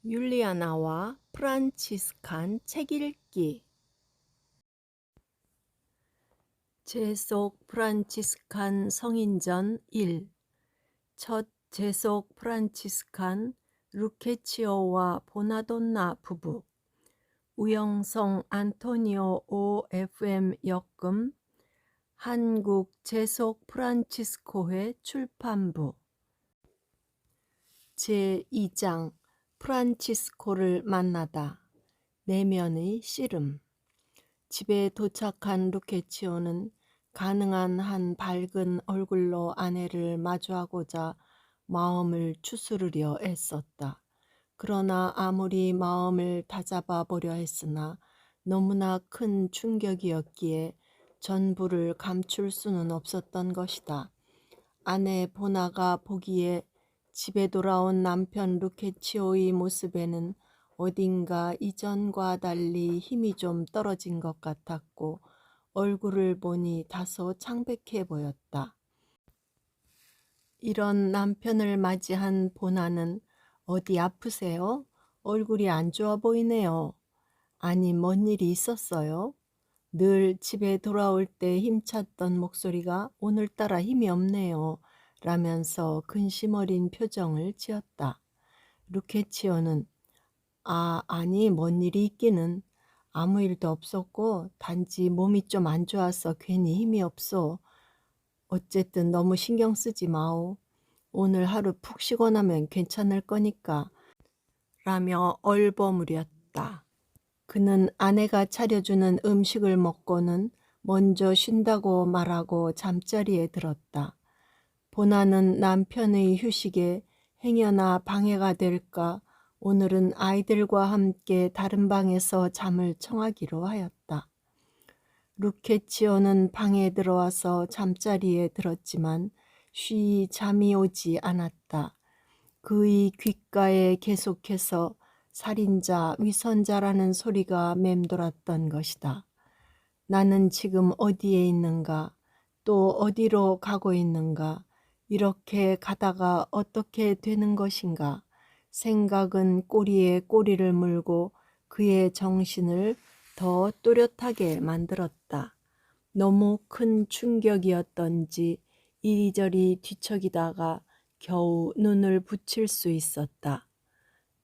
율리아나와 프란치스칸 책 읽기. 제속 프란치스칸 성인전 1. 첫 제속 프란치스칸 루케치오와 보나돈나 부부. 우영성 안토니오 OFM 역금. 한국 제속 프란치스코회 출판부. 제2장 프란치스코를 만나다. 내면의 씨름. 집에 도착한 루케치오는 가능한 한 밝은 얼굴로 아내를 마주하고자 마음을 추스르려 애썼다. 그러나 아무리 마음을 다잡아 보려 했으나 너무나 큰 충격이었기에 전부를 감출 수는 없었던 것이다. 아내 보나가 보기에 집에 돌아온 남편 루케치오의 모습에는 어딘가 이전과 달리 힘이 좀 떨어진 것 같았고 얼굴을 보니 다소 창백해 보였다. 이런 남편을 맞이한 보나는 어디 아프세요? 얼굴이 안 좋아 보이네요. 아니, 뭔 일이 있었어요? 늘 집에 돌아올 때 힘찼던 목소리가 오늘따라 힘이 없네요. 라면서 근심 어린 표정을 지었다. 루케치오는 아니 뭔 일이 있기는 아무 일도 없었고 단지 몸이 좀 안 좋아서 괜히 힘이 없어. 어쨌든 너무 신경 쓰지 마오. 오늘 하루 푹 쉬고 나면 괜찮을 거니까 라며 얼버무렸다. 그는 아내가 차려주는 음식을 먹고는 먼저 쉰다고 말하고 잠자리에 들었다. 보나는 남편의 휴식에 행여나 방해가 될까 오늘은 아이들과 함께 다른 방에서 잠을 청하기로 하였다. 루케치오는 방에 들어와서 잠자리에 들었지만 쉬이 잠이 오지 않았다. 그의 귓가에 계속해서 살인자, 위선자라는 소리가 맴돌았던 것이다. 나는 지금 어디에 있는가? 또 어디로 가고 있는가? 이렇게 가다가 어떻게 되는 것인가? 생각은 꼬리에 꼬리를 물고 그의 정신을 더 또렷하게 만들었다. 너무 큰 충격이었던지 이리저리 뒤척이다가 겨우 눈을 붙일 수 있었다.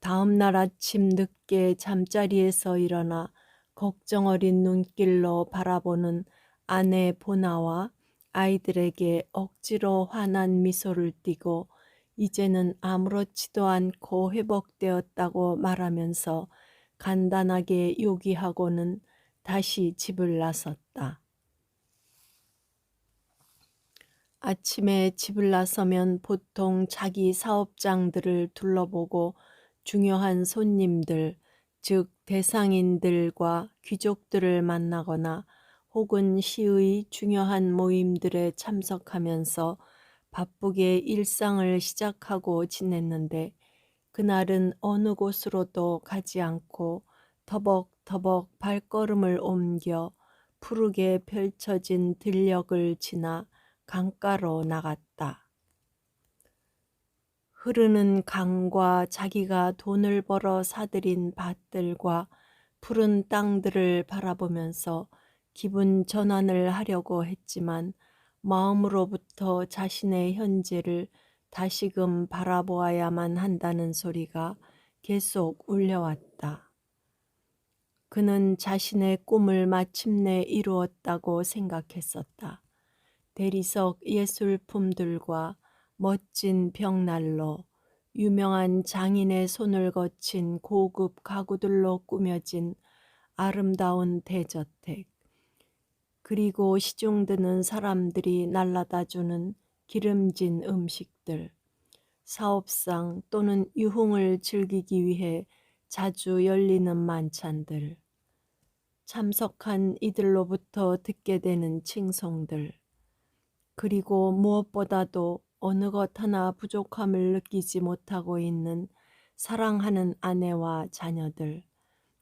다음 날 아침 늦게 잠자리에서 일어나 걱정 어린 눈길로 바라보는 아내 보나와 아이들에게 억지로 환한 미소를 띠고 이제는 아무렇지도 않고 회복되었다고 말하면서 간단하게 요기하고는 다시 집을 나섰다. 아침에 집을 나서면 보통 자기 사업장들을 둘러보고 중요한 손님들, 즉 대상인들과 귀족들을 만나거나 혹은 시의 중요한 모임들에 참석하면서 바쁘게 일상을 시작하고 지냈는데 그날은 어느 곳으로도 가지 않고 터벅터벅 발걸음을 옮겨 푸르게 펼쳐진 들녘을 지나 강가로 나갔다. 흐르는 강과 자기가 돈을 벌어 사들인 밭들과 푸른 땅들을 바라보면서 기분 전환을 하려고 했지만 마음으로부터 자신의 현재를 다시금 바라보아야만 한다는 소리가 계속 울려왔다. 그는 자신의 꿈을 마침내 이루었다고 생각했었다. 대리석 예술품들과 멋진 벽난로, 유명한 장인의 손을 거친 고급 가구들로 꾸며진 아름다운 대저택, 그리고 시중드는 사람들이 날라다주는 기름진 음식들, 사업상 또는 유흥을 즐기기 위해 자주 열리는 만찬들, 참석한 이들로부터 듣게 되는 칭송들, 그리고 무엇보다도 어느 것 하나 부족함을 느끼지 못하고 있는 사랑하는 아내와 자녀들,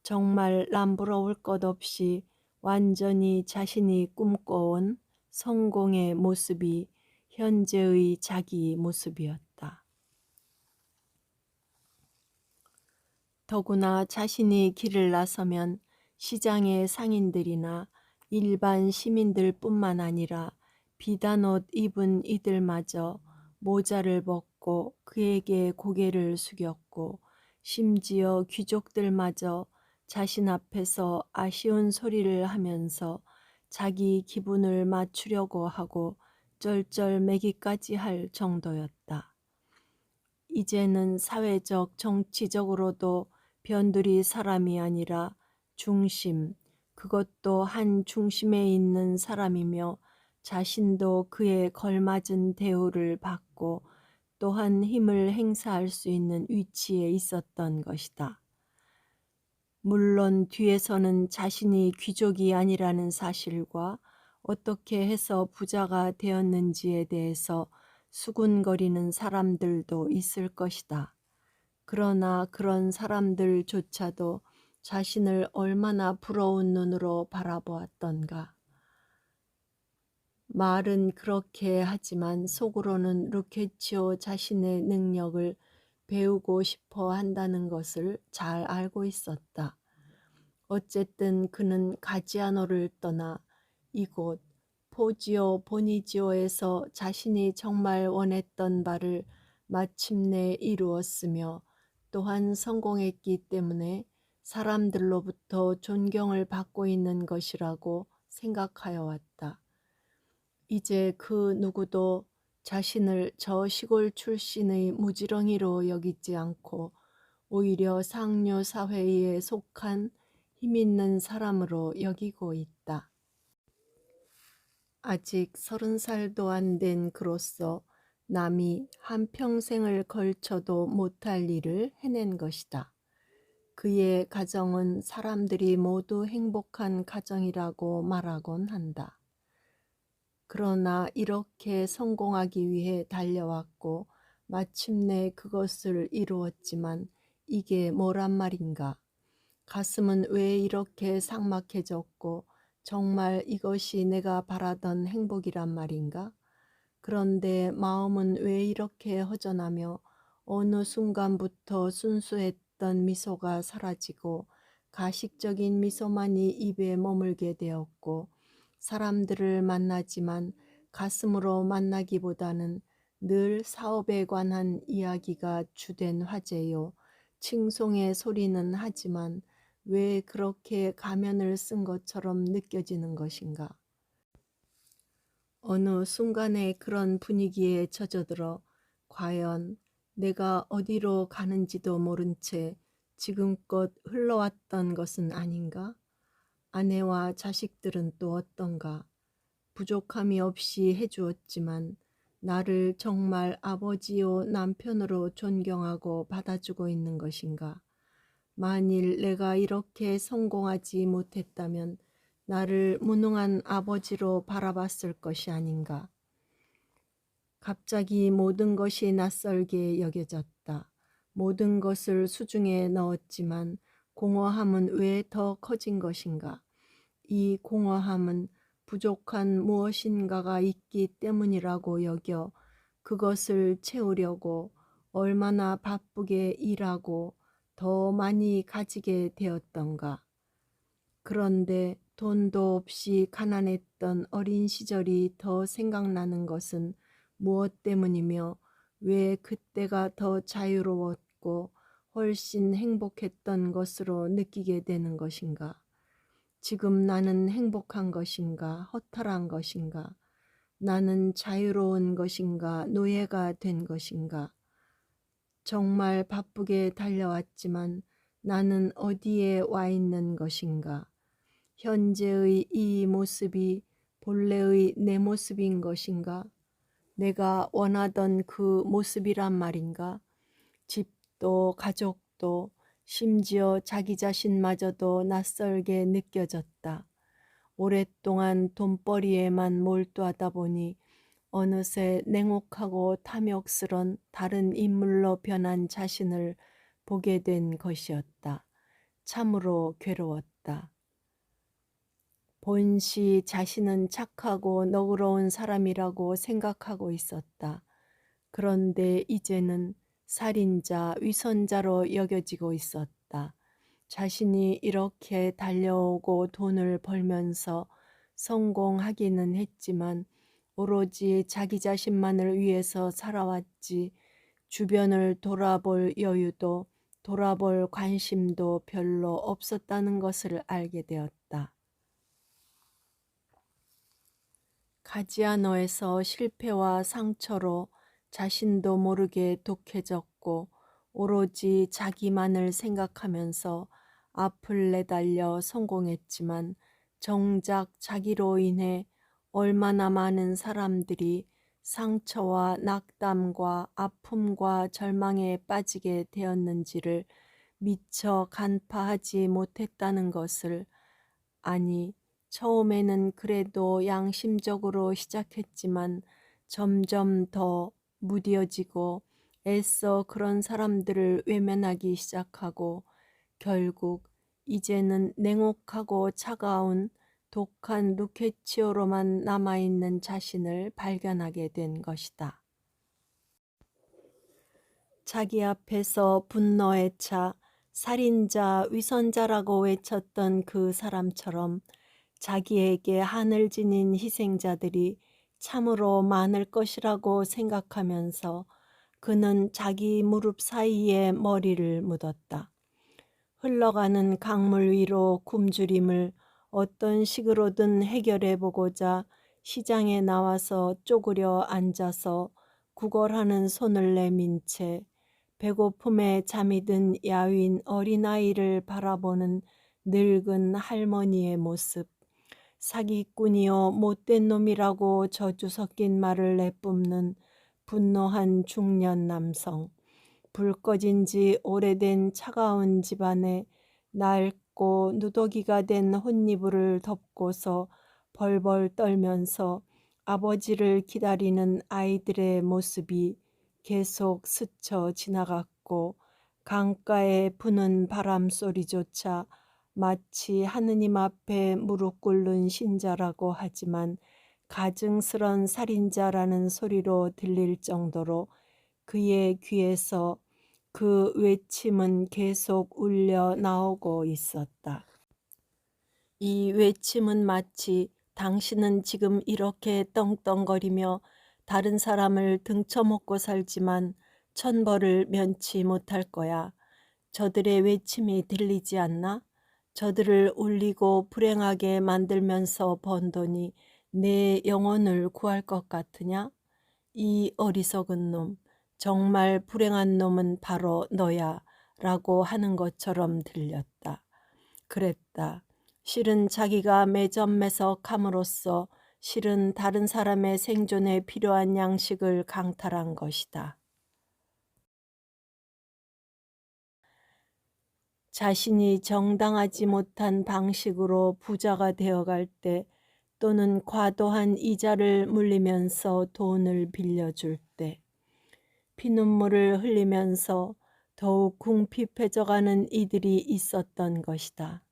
정말 남부러울 것 없이 완전히 자신이 꿈꿔온 성공의 모습이 현재의 자기 모습이었다. 더구나 자신이 길을 나서면 시장의 상인들이나 일반 시민들뿐만 아니라 비단옷 입은 이들마저 모자를 벗고 그에게 고개를 숙였고, 심지어 귀족들마저 자신 앞에서 아쉬운 소리를 하면서 자기 기분을 맞추려고 하고 쩔쩔매기까지 할 정도였다. 이제는 사회적, 정치적으로도 변두리 사람이 아니라 중심, 그것도 한 중심에 있는 사람이며 자신도 그에 걸맞은 대우를 받고 또한 힘을 행사할 수 있는 위치에 있었던 것이다. 물론 뒤에서는 자신이 귀족이 아니라는 사실과 어떻게 해서 부자가 되었는지에 대해서 수군거리는 사람들도 있을 것이다. 그러나 그런 사람들조차도 자신을 얼마나 부러운 눈으로 바라보았던가. 말은 그렇게 하지만 속으로는 루케치오 자신의 능력을 배우고 싶어 한다는 것을 잘 알고 있었다. 어쨌든 그는 가지아노를 떠나 이곳 포지오 보니지오에서 자신이 정말 원했던 바를 마침내 이루었으며 또한 성공했기 때문에 사람들로부터 존경을 받고 있는 것이라고 생각하여 왔다. 이제 그 누구도 자신을 저 시골 출신의 무지렁이로 여기지 않고 오히려 상류 사회에 속한 힘있는 사람으로 여기고 있다. 아직 30살도 안 된 그로서 남이 한평생을 걸쳐도 못할 일을 해낸 것이다. 그의 가정은 사람들이 모두 행복한 가정이라고 말하곤 한다. 그러나 이렇게 성공하기 위해 달려왔고 마침내 그것을 이루었지만 이게 뭐란 말인가? 가슴은 왜 이렇게 삭막해졌고 정말 이것이 내가 바라던 행복이란 말인가? 그런데 마음은 왜 이렇게 허전하며 어느 순간부터 순수했던 미소가 사라지고 가식적인 미소만이 입에 머물게 되었고, 사람들을 만나지만 가슴으로 만나기보다는 늘 사업에 관한 이야기가 주된 화제요. 칭송의 소리는 하지만 왜 그렇게 가면을 쓴 것처럼 느껴지는 것인가? 어느 순간에 그런 분위기에 젖어들어 과연 내가 어디로 가는지도 모른 채 지금껏 흘러왔던 것은 아닌가? 아내와 자식들은 또 어떤가? 부족함이 없이 해주었지만 나를 정말 아버지요 남편으로 존경하고 받아주고 있는 것인가? 만일 내가 이렇게 성공하지 못했다면 나를 무능한 아버지로 바라봤을 것이 아닌가? 갑자기 모든 것이 낯설게 여겨졌다. 모든 것을 수중에 넣었지만 공허함은 왜 더 커진 것인가? 이 공허함은 부족한 무엇인가가 있기 때문이라고 여겨 그것을 채우려고 얼마나 바쁘게 일하고 더 많이 가지게 되었던가. 그런데 돈도 없이 가난했던 어린 시절이 더 생각나는 것은 무엇 때문이며 왜 그때가 더 자유로웠고 훨씬 행복했던 것으로 느끼게 되는 것인가? 지금 나는 행복한 것인가? 허탈한 것인가? 나는 자유로운 것인가? 노예가 된 것인가? 정말 바쁘게 달려왔지만 나는 어디에 와 있는 것인가? 현재의 이 모습이 본래의 내 모습인 것인가? 내가 원하던 그 모습이란 말인가? 집도 가족도 심지어 자기 자신마저도 낯설게 느껴졌다. 오랫동안 돈벌이에만 몰두하다 보니 어느새 냉혹하고 탐욕스런 다른 인물로 변한 자신을 보게 된 것이었다. 참으로 괴로웠다. 본시 자신은 착하고 너그러운 사람이라고 생각하고 있었다. 그런데 이제는 살인자, 위선자로 여겨지고 있었다. 되었다. 자신이 이렇게 달려오고 돈을 벌면서 성공하기는 했지만 오로지 자기 자신만을 위해서 살아왔지 주변을 돌아볼 여유도 돌아볼 관심도 별로 없었다는 것을 알게 되었다. 가지아노에서 실패와 상처로 자신도 모르게 독해졌고 오로지 자기만을 생각하면서 앞을 내달려 성공했지만 정작 자기로 인해 얼마나 많은 사람들이 상처와 낙담과 아픔과 절망에 빠지게 되었는지를 미처 간파하지 못했다는 것을, 아니, 처음에는 그래도 양심적으로 시작했지만 점점 더 무뎌지고 애써 그런 사람들을 외면하기 시작하고 결국 이제는 냉혹하고 차가운 독한 루케치오로만 남아있는 자신을 발견하게 된 것이다. 자기 앞에서 분노에 차 살인자, 위선자라고 외쳤던 그 사람처럼 자기에게 한을 지닌 희생자들이 참으로 많을 것이라고 생각하면서 그는 자기 무릎 사이에 머리를 묻었다. 흘러가는 강물 위로 굶주림을 어떤 식으로든 해결해보고자 시장에 나와서 쪼그려 앉아서 구걸하는 손을 내민 채 배고픔에 잠이 든 야윈 어린아이를 바라보는 늙은 할머니의 모습, 사기꾼이요 못된 놈이라고 저주 섞인 말을 내뿜는 분노한 중년 남성, 불 꺼진 지 오래된 차가운 집안에 낡고 누더기가 된 혼이불을 덮고서 벌벌 떨면서 아버지를 기다리는 아이들의 모습이 계속 스쳐 지나갔고 강가에 부는 바람 소리조차 마치 하느님 앞에 무릎 꿇는 신자라고 하지만 가증스런 살인자라는 소리로 들릴 정도로 그의 귀에서 그 외침은 계속 울려 나오고 있었다. 이 외침은 마치 당신은 지금 이렇게 떵떵거리며 다른 사람을 등쳐먹고 살지만 천벌을 면치 못할 거야. 저들의 외침이 들리지 않나? 저들을 울리고 불행하게 만들면서 번 돈이 내 영혼을 구할 것 같으냐? 이 어리석은 놈, 정말 불행한 놈은 바로 너야 라고 하는 것처럼 들렸다. 그랬다. 실은 자기가 매점매석함으로써 실은 다른 사람의 생존에 필요한 양식을 강탈한 것이다. 자신이 정당하지 못한 방식으로 부자가 되어갈 때 또는 과도한 이자를 물리면서 돈을 빌려줄 때 피눈물을 흘리면서 더욱 궁핍해져가는 이들이 있었던 것이다.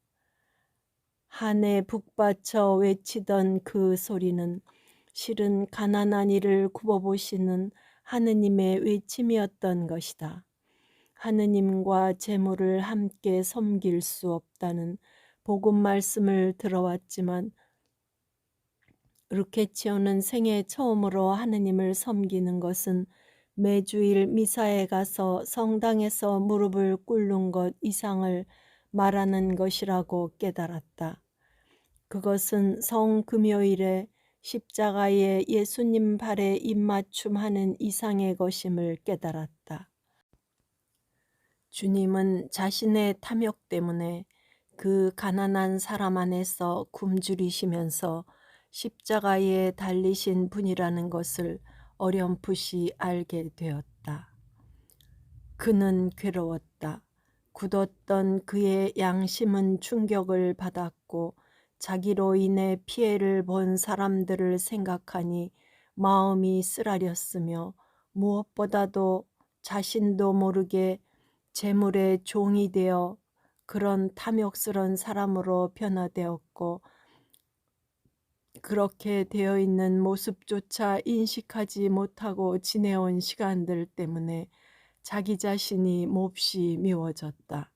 한에 북받쳐 외치던 그 소리는 실은 가난한 이를 굽어보시는 하느님의 외침이었던 것이다. 하느님과 재물을 함께 섬길 수 없다는 복음 말씀을 들어왔지만 루케치오는 생애 처음으로 하느님을 섬기는 것은 매주일 미사에 가서 성당에서 무릎을 꿇는 것 이상을 말하는 것이라고 깨달았다. 그것은 성금요일에 십자가에 예수님 발에 입맞춤하는 이상의 것임을 깨달았다. 주님은 자신의 탐욕 때문에 그 가난한 사람 안에서 굶주리시면서 십자가에 달리신 분이라는 것을 어렴풋이 알게 되었다. 그는 괴로웠다. 굳었던 그의 양심은 충격을 받았고 자기로 인해 피해를 본 사람들을 생각하니 마음이 쓰라렸으며 무엇보다도 자신도 모르게 재물의 종이 되어 그런 탐욕스러운 사람으로 변화되었고 그렇게 되어 있는 모습조차 인식하지 못하고 지내온 시간들 때문에 자기 자신이 몹시 미워졌다.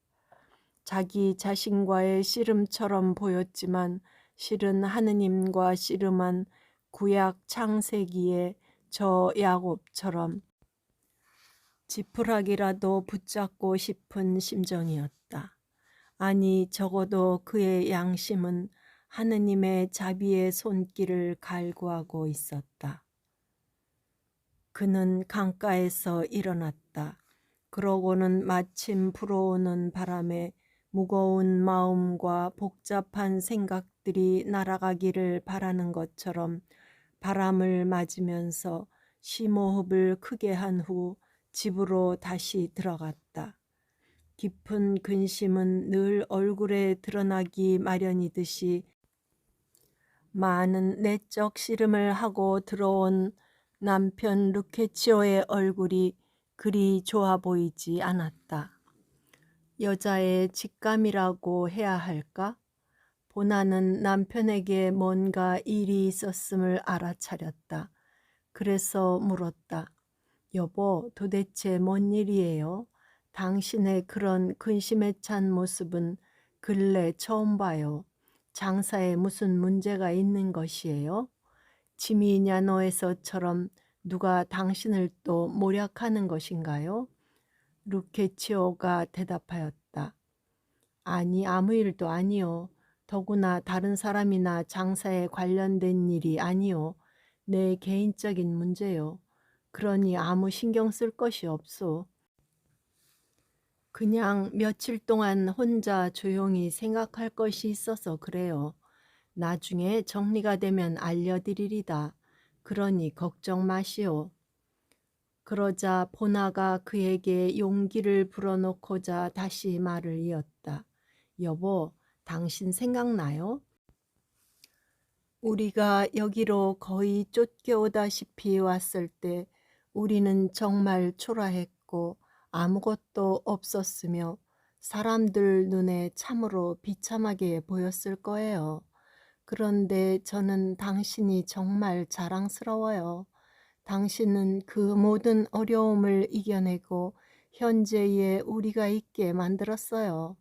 자기 자신과의 씨름처럼 보였지만 실은 하느님과 씨름한 구약 창세기의 저 야곱처럼 지푸라기라도 붙잡고 싶은 심정이었다. 아니, 적어도 그의 양심은 하느님의 자비의 손길을 갈구하고 있었다. 그는 강가에서 일어났다. 그러고는 마침 불어오는 바람에 무거운 마음과 복잡한 생각들이 날아가기를 바라는 것처럼 바람을 맞으면서 심호흡을 크게 한 후 집으로 다시 들어갔다. 깊은 근심은 늘 얼굴에 드러나기 마련이듯이 많은 내적 씨름을 하고 들어온 남편 루케치오의 얼굴이 그리 좋아 보이지 않았다. 여자의 직감이라고 해야 할까? 보나는 남편에게 뭔가 일이 있었음을 알아차렸다. 그래서 물었다. 여보, 도대체 뭔 일이에요? 당신의 그런 근심에 찬 모습은 근래 처음 봐요. 장사에 무슨 문제가 있는 것이에요? 지미냐노에서처럼 누가 당신을 또 모략하는 것인가요? 루케치오가 대답하였다. 아니, 아무 일도 아니요. 더구나 다른 사람이나 장사에 관련된 일이 아니요. 내 개인적인 문제요. 그러니 아무 신경 쓸 것이 없소. 그냥 며칠 동안 혼자 조용히 생각할 것이 있어서 그래요. 나중에 정리가 되면 알려드리리다. 그러니 걱정 마시오. 그러자 보나가 그에게 용기를 불어넣고자 다시 말을 이었다. 여보, 당신 생각나요? 우리가 여기로 거의 쫓겨오다시피 왔을 때 우리는 정말 초라했고 아무것도 없었으며 사람들 눈에 참으로 비참하게 보였을 거예요. 그런데 저는 당신이 정말 자랑스러워요. 당신은 그 모든 어려움을 이겨내고 현재의 우리가 있게 만들었어요.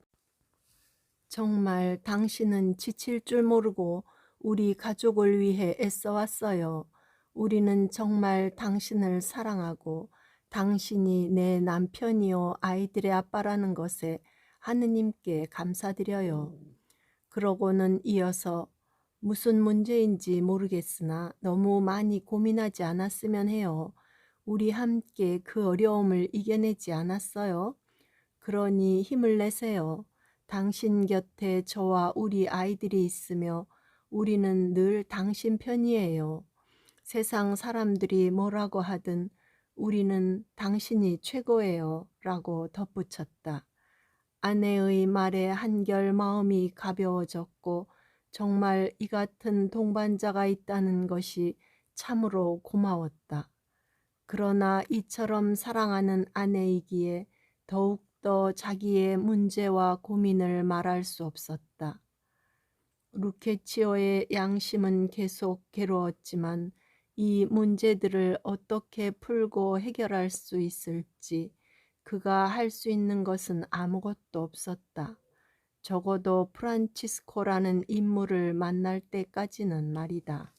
정말 당신은 지칠 줄 모르고 우리 가족을 위해 애써왔어요. 우리는 정말 당신을 사랑하고 당신이 내 남편이요 아이들의 아빠라는 것에 하느님께 감사드려요. 그러고는 이어서 무슨 문제인지 모르겠으나 너무 많이 고민하지 않았으면 해요. 우리 함께 그 어려움을 이겨내지 않았어요? 그러니 힘을 내세요. 당신 곁에 저와 우리 아이들이 있으며 우리는 늘 당신 편이에요. 세상 사람들이 뭐라고 하든 우리는 당신이 최고예요. 라고 덧붙였다. 아내의 말에 한결 마음이 가벼워졌고 정말 이 같은 동반자가 있다는 것이 참으로 고마웠다. 그러나 이처럼 사랑하는 아내이기에 더욱더 자기의 문제와 고민을 말할 수 없었다. 루케치오의 양심은 계속 괴로웠지만 이 문제들을 어떻게 풀고 해결할 수 있을지 그가 할 수 있는 것은 아무것도 없었다. 적어도 프란치스코라는 인물을 만날 때까지는 말이다.